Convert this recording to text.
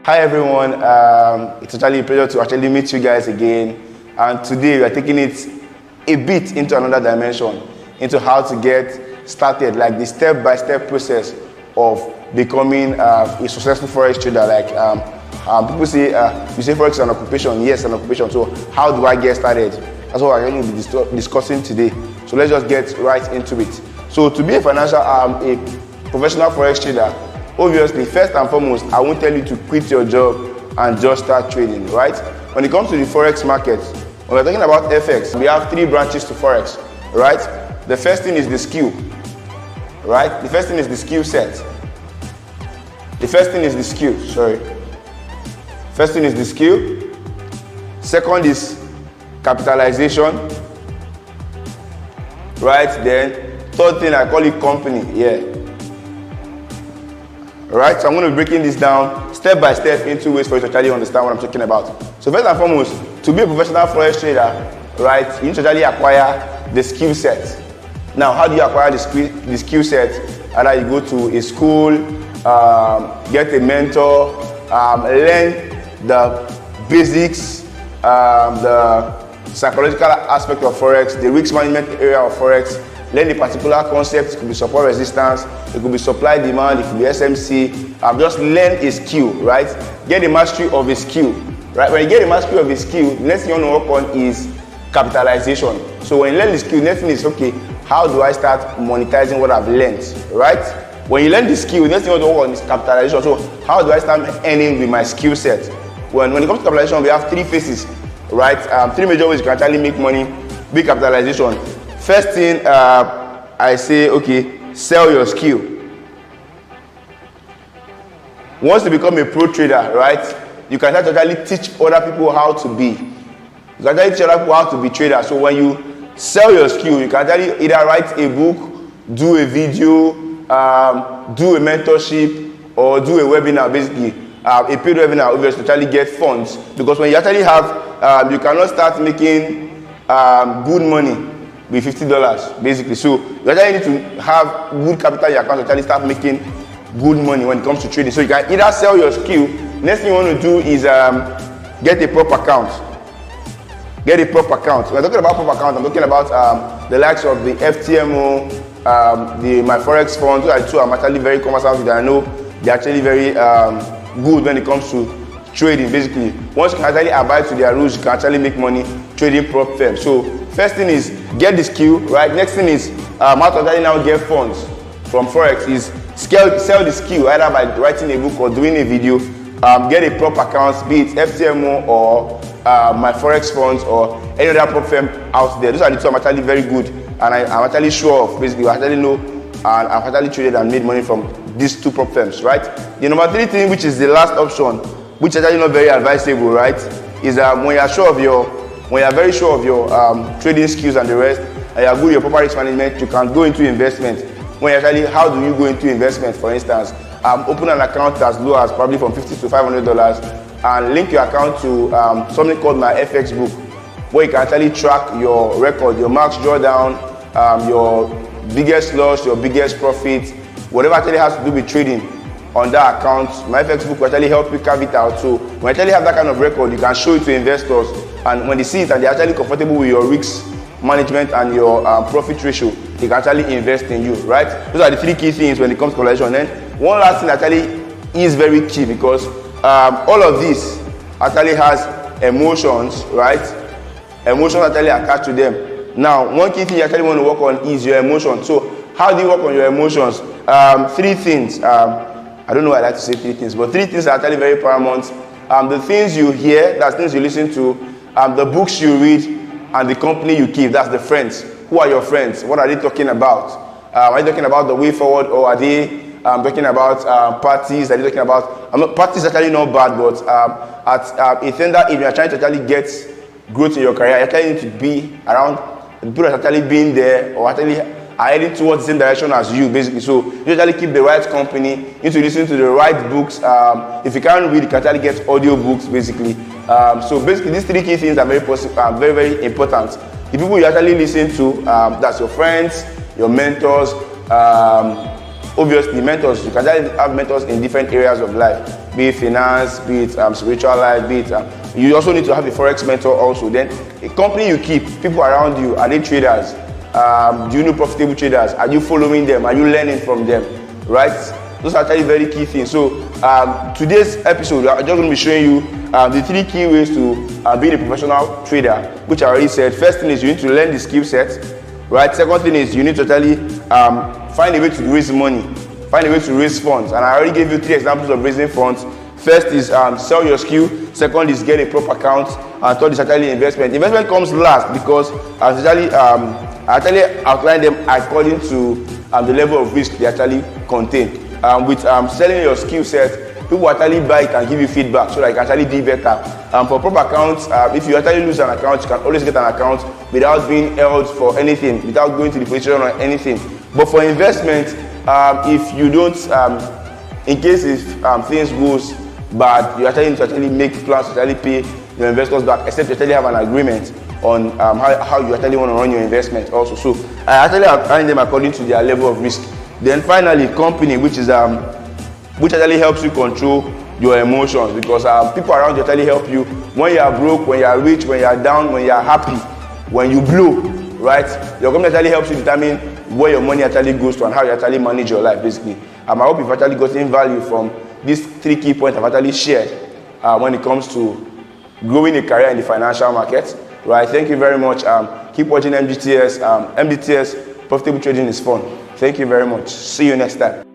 Hi everyone, it's actually a pleasure to actually meet you guys again, and today we are taking it a bit into another dimension, into how to get started, like the step-by-step process of becoming a successful Forex trader. Like people say, you say Forex is an occupation. Yes, an occupation. So how do I get started? That's what we're going to be discussing today. So let's just get right into it. So to be a professional Forex trader, obviously, first and foremost, I won't tell you to quit your job and just start trading, right? When it comes to the Forex market, when we're talking about FX, we have three branches to Forex, right? The first thing is the skill, right? The first thing is the skill set. First thing is the skill. Second is capitalization, right? Then third thing, I call it company, yeah. Right, so I'm going to be breaking this down step by step into ways for you to actually understand what I'm talking about. So first and foremost, to be a professional Forex trader, right, you need to actually acquire the skill set. Now, how do you acquire the skill set? Either you go to a school, get a mentor, learn the basics, the psychological aspect of Forex, the risk management area of Forex. Learn a particular concept. It could be support resistance, it could be supply demand, it could be SMC. Just learn a skill, right? Get a mastery of a skill, right? When you get a mastery of a skill, the next thing you want to work on is capitalization. So when you learn the skill, the next thing is, okay, how do I start monetizing what I've learned, right? When you learn the skill, the next thing you want to work on is capitalization. So how do I start earning with my skill set? When it comes to capitalization, we have three phases, right? Three major ways you can actually make money. Big capitalization. First thing, I say, okay, sell your skill. Once you become a pro trader, right, you can actually teach other people how to be. You can actually teach other people how to be traders. So when you sell your skill, you can actually either write a book, do a video, do a mentorship, or do a webinar, basically. A paid webinar, obviously, to actually get funds. Because when you actually have, you cannot start making good money with $50, basically. So you actually need to have good capital in your account to actually start making good money when it comes to trading. So you can either sell your skill. Next thing you want to do is get a prop account. Get a prop account. When I'm talking about prop account, I'm talking about the likes of the FTMO, the My Forex Fund. Those are the two I'm actually very conversant with. I know they're actually very good when it comes to trading, basically. Once you can actually abide to their rules, you can actually make money trading prop firms. So first thing is get the skill, right? Next thing is how to actually now get funds from Forex is sell the skill either by writing a book or doing a video. Get a prop account, be it FTMO or My Forex Funds or any other prop firm out there. Those are the two I'm actually very good and I'm actually sure of. Basically, I actually know and I've actually traded and made money from these two prop firms, right? The number three thing, which is the last option, which is actually not very advisable, right, is when you're very sure of your trading skills and the rest, and you are good with your proper risk management, you can go into investment. How do you go into investment? For instance, open an account as low as probably from $50 to $500 and link your account to something called my FX book, where you can actually track your record, your max drawdown, your biggest loss, your biggest profit, whatever actually has to do with trading. On that account, my FX book will actually help you carve it out. So when you actually have that kind of record, you can show it to investors, and when they see it and they're actually comfortable with your risk management and your profit ratio, they can actually invest in you, right? Those are the three key things when it comes to capitalization. Then one last thing actually is very key, because all of this actually has emotions, right? Emotions actually attached to them. Now, one key thing you actually want to work on is your emotions. So how do you work on your emotions? Three things. I don't know why I like to say three things, but three things are actually very paramount. The things you hear, that's things you listen to, the books you read, and the company you keep, that's the friends. Who are your friends? What are they talking about? Are they talking about the way forward, or are they talking about parties? Are they talking about, parties are actually not bad, but at a thing that if you are trying to actually get growth in your career, you actually need to be around the people that are actually being there, or actually are heading towards the same direction as you, basically. So you actually keep the right company, you need to listen to the right books. If you can't read, you can actually get audio books, basically. So basically, these three key things are very, very important. The people you actually listen to, that's your friends, your mentors. Obviously, mentors, you can actually have mentors in different areas of life. be it finance, be it spiritual life, be it you also need to have a Forex mentor also. Then a company you keep, people around you, are they traders? Do you know profitable traders? Are you following them? Are you learning from them? Right? Those are actually very key things. So today's episode, I'm just going to be showing you the 3 key ways to being a professional trader, which I already said. First thing is you need to learn the skill set, right? Second thing is you need to actually find a way to raise money, find a way to raise funds. And I already gave you 3 examples of raising funds. First is sell your skill. Second is get a proper account. And third is actually investment. Investment comes last because I actually outline them according to the level of risk they actually contain. With selling your skill set, people actually buy it and give you feedback so that you can actually do better. For proper accounts, if you actually lose an account, you can always get an account without being held for anything, without going to the police station or anything. But for investment, if you don't, in case if things goes bad, you actually need to actually make plans to actually pay your investors back, except you actually have an agreement on how you actually want to run your investment also. So I actually outline them according to their level of risk. Then finally, company, which actually helps you control your emotions, because people around you actually help you when you are broke, when you are rich, when you are down, when you are happy, when you blow, right? Your company actually helps you determine where your money actually goes to and how you actually manage your life, basically. I hope you've actually gotten value from these 3 key points I've actually shared when it comes to growing a career in the financial market, right? Thank you very much. Keep watching MDTS. MDTS, profitable trading is fun. Thank you very much. See you next time.